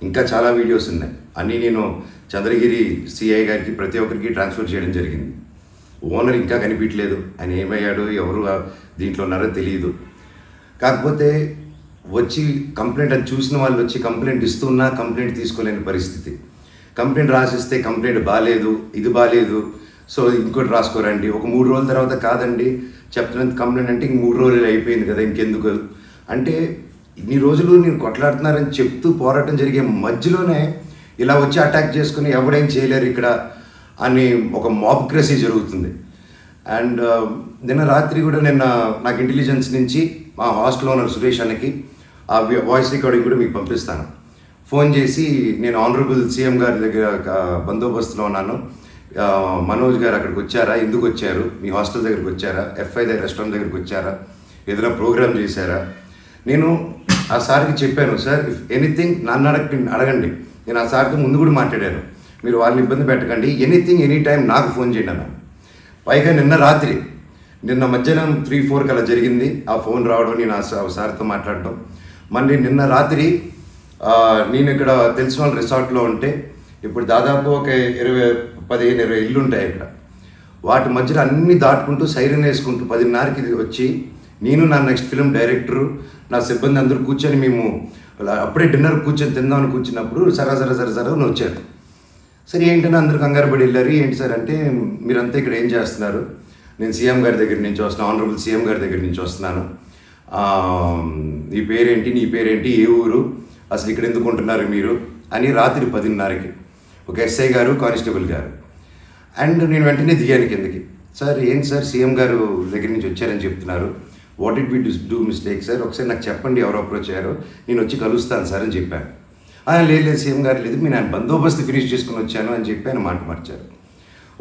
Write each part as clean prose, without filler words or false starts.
ఇంకా చాలా వీడియోస్ ఉన్నాయి. అన్నీ నేను చంద్రగిరి సిఐ గారికి ప్రతి ఒక్కరికి ట్రాన్స్ఫర్ చేయడం జరిగింది. ఓనర్ ఇంకా కనిపించలేదు, ఆయన ఏమయ్యాడు, ఎవరు దీంట్లో ఉన్నారో తెలియదు. కాకపోతే వచ్చి కంప్లైంట్ అది చూసిన వాళ్ళు వచ్చి కంప్లైంట్ ఇస్తున్నా కంప్లైంట్ తీసుకోలేని పరిస్థితి. కంప్లైంట్ రాసిస్తే కంప్లైంట్ బాగాలేదు, ఇది బాగాలేదు, సో ఇంకోటి రాసుకోరండి. ఒక 3 రోజుల తర్వాత కాదండి చెప్తున్నంత కంప్లైంట్ అంటే ఇంక 3 రోజులు అయిపోయింది కదా, ఇంకెందుకు అంటే ఇన్ని రోజులు నేను కొట్లాడుతున్నారని చెప్తూ పోరాటం జరిగే మధ్యలోనే ఇలా వచ్చి అటాక్ చేసుకుని ఎవడేం చేయలేరు ఇక్కడ అని ఒక మాబ్క్రసీ జరుగుతుంది. అండ్ నిన్న రాత్రి కూడా నాకు ఇంటెలిజెన్స్ నుంచి మా హాస్టల్ ఓనర్ సురేష్ అన్నకి ఆ వాయిస్ రికార్డింగ్ కూడా మీకు పంపిస్తాను. ఫోన్ చేసి నేను ఆనరబుల్ సీఎం గారి దగ్గర బందోబస్తులో ఉన్నాను, మనోజ్ గారు అక్కడికి వచ్చారా, ఎందుకు వచ్చారు, మీ హాస్టల్ దగ్గరికి వచ్చారా, ఎఫ్ఐ దగ్గర రెస్టారెంట్ దగ్గరికి వచ్చారా, ఏదైనా ప్రోగ్రామ్ చేశారా. నేను ఆ సార్కి చెప్పాను, సార్ ఇఫ్ ఎనీథింగ్ నన్ను అడగండి. నేను ఆ సార్తో ముందు కూడా మాట్లాడాను, మీరు వాళ్ళని ఇబ్బంది పెట్టకండి, ఎనీథింగ్ ఎనీ టైం నాకు ఫోన్ చేయండి అన్నాను. పైగా నిన్న మధ్యాహ్నం 3-4 అలా జరిగింది ఆ ఫోన్ రావడం, నేను ఆ సార్తో మాట్లాడడం. మళ్ళీ నిన్న రాత్రి నేను ఇక్కడ తెలిసిన వాళ్ళ రిసార్ట్లో ఉంటే, ఇప్పుడు దాదాపు ఒక 15-20 ఇల్లు ఉంటాయి ఇక్కడ. వాటి మధ్యలో అన్నీ దాటుకుంటూ సైరన్ వేసుకుంటూ 10:30కి వచ్చి నేను నా నెక్స్ట్ ఫిలిం డైరెక్టరు నా సిబ్బంది అందరూ కూర్చొని మేము అప్పుడే డిన్నర్ కూర్చొని తిందామని కూర్చున్నప్పుడు సరా వచ్చారు. సరే ఏంటని అందరూ కంగారు పడి వెళ్ళారు. ఏంటి సార్ అంటే, మీరంతా ఇక్కడ ఏం చేస్తున్నారు, నేను సీఎం గారి దగ్గర నుంచి వస్తున్నాను, ఆనరబుల్ సీఎం గారి దగ్గర నుంచి వస్తున్నాను, నీ పేరేంటి, ఏ ఊరు, అసలు ఇక్కడ ఎందుకు ఉంటున్నారు మీరు అని రాత్రి 10:30కి ఒక ఎస్ఐ గారు, కానిస్టేబుల్ గారు. అండ్ నేను వెంటనే దిగాను కిందకి. సార్ ఏంటి సార్ సీఎం గారు దగ్గర నుంచి వచ్చారని చెప్తున్నారు, what did we do mistake sir, ఒకసారి నాకు చెప్పండి ఎవరు అప్రోచ్ అయ్యారో, నేను వచ్చి కలుస్తాను సార్ అని చెప్పాను. లేదు సీఎం గారు లేదు, నేను ఆయన బందోబస్తు ఫినిష్ చేసుకుని వచ్చాను అని చెప్పి ఆయన మాట మార్చారు.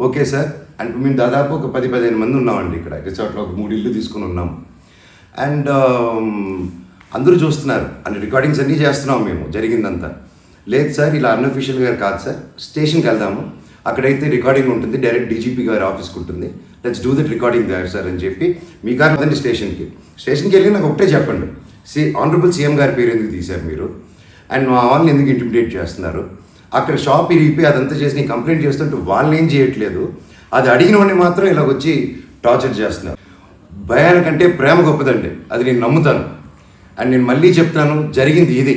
ఓకే సార్ అంటే మేము దాదాపు ఒక 10-15 మంది ఉన్నామండి ఇక్కడ రిసార్ట్లో, ఒక 3 ఇల్లు తీసుకుని ఉన్నాం. అండ్ అందరూ చూస్తున్నారు, అన్ని రికార్డింగ్స్ అన్నీ చేస్తున్నాం మేము జరిగిందంతా. లేదు సార్ ఇలా అన్అఫీషియల్గా కాదు సార్, స్టేషన్కి వెళ్దాము, అక్కడైతే రికార్డింగ్ ఉంటుంది, డైరెక్ట్ డీజీపీ గారి ఆఫీస్కి ఉంటుంది, let's do that recording there sir అని చెప్పి, మీ కారు వద్దండి స్టేషన్కి వెళ్ళి నాకు ఒకటే చెప్పండి, ఆనరబుల్ సీఎం గారి పేరు ఎందుకు తీశారు మీరు, అండ్ మా వాళ్ళని ఎందుకు ఇంటిమిడేట్ చేస్తున్నారు, అక్కడ షాప్ ఇరిగిపోయి అదంతా చేసి నేను కంప్లైంట్ చేస్తుంటే వాళ్ళని ఏం చేయట్లేదు, అది అడిగిన వాడిని మాత్రం ఇలా వచ్చి టార్చర్ చేస్తున్నారు. భయానికంటే ప్రేమ గొప్పదండి, అది నేను నమ్ముతాను. అండ్ నేను మళ్ళీ చెప్తాను, జరిగింది ఇది.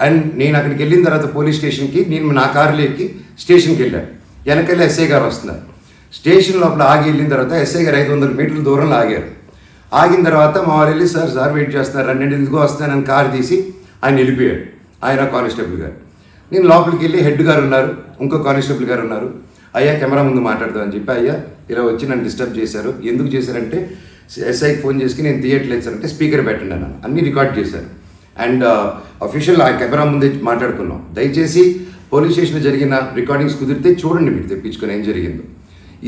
అండ్ నేను అక్కడికి వెళ్ళిన తర్వాత పోలీస్ స్టేషన్కి నేను నా కారులో ఎక్కి స్టేషన్కి వెళ్ళాను. వెనకెళ్ళి ఎస్ఐ గారు వస్తున్నారు. స్టేషన్ లోపల ఆగి వెళ్ళిన తర్వాత ఎస్ఐ గారు 500 మీటర్ల దూరంలో ఆగారు. ఆగిన తర్వాత మా వాళ్ళు వెళ్ళి సార్ వెయిట్ చేస్తున్నారు, రండి ఎందుకు వస్తున్నానని కారు తీసి ఆయన వెళ్ళిపోయాడు, ఆయన కానిస్టేబుల్ గారు. నేను లోపలికి వెళ్ళి హెడ్ గారు ఉన్నారు, ఇంకో కానిస్టేబుల్ గారు ఉన్నారు. అయ్యా కెమెరా ముందు మాట్లాడదామని చెప్పి, అయ్యా ఇలా వచ్చి నన్ను డిస్టర్బ్ చేశారు, ఎందుకు చేశారంటే ఎస్ఐకి ఫోన్ చేసి నేను తీయట్లేదు సార్ అంటే స్పీకర్ పెట్టండి అన్నాను, అన్నీ రికార్డ్ చేశారు. అండ్ అఫీషియల్ ఆ కెమెరా ముందే మాట్లాడుకున్నాం, దయచేసి పోలీస్ స్టేషన్లో జరిగిన రికార్డింగ్స్ కుదిరితే చూడండి, మీకు తెప్పించుకొని ఏం జరిగిందో.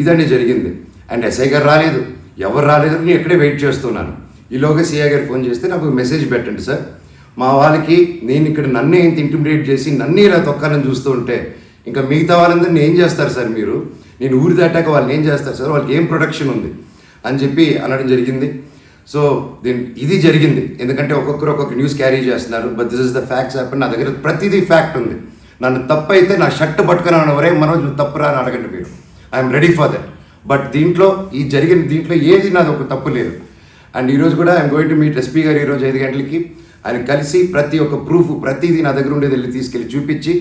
ఇదండి జరిగింది. అండ్ ఎస్ఐ గారు రాలేదు, ఎవరు రాలేదు, నేను ఎక్కడే వెయిట్ చేస్తున్నాను. ఈలోగా సిఐ గారు ఫోన్ చేస్తే నాకు మెసేజ్ పెట్టండి సార్, మా వాళ్ళకి నేను ఇక్కడ నన్నే ఇంత ఇంటిమిడేట్ చేసి నన్నే ఇలా తొక్కాలని చూస్తూ ఉంటే ఇంకా మిగతా వాళ్ళందరినీ ఏం చేస్తారు సార్ మీరు, నేను ఊరి దాటాక వాళ్ళని ఏం చేస్తారు సార్, వాళ్ళకి ఏం ప్రొటెక్షన్ ఉంది అని చెప్పి అనడం జరిగింది. సో ఇది జరిగింది, ఎందుకంటే ఒక్కొక్కరు ఒక్కొక్క న్యూస్ క్యారీ చేస్తున్నారు, but this is the facts happen. నా దగ్గర ప్రతిదీ ఫ్యాక్ట్ ఉంది. నన్ను తప్పు అయితే నా షర్ట్ పట్టుకున్నాను, వరే మనోజ్ తప్పురా అని అడగండి మీరు, I'm ready for that. But దీంట్లో ఏది నాది ఒక తప్పు లేదు. అండ్ ఈరోజు కూడా I'm going to meet SP గారు ఈరోజు 5 గంటలకి. ఆయన కలిసి ప్రతి ఒక్క ప్రూఫ్ ప్రతిదీ నా దగ్గర ఉండేది వెళ్ళి తీసుకెళ్ళి చూపించి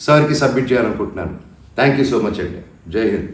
సార్కి సబ్మిట్ చేయాలనుకుంటున్నాను. థ్యాంక్ యూ సో మచ్ అండి. జై హింద్.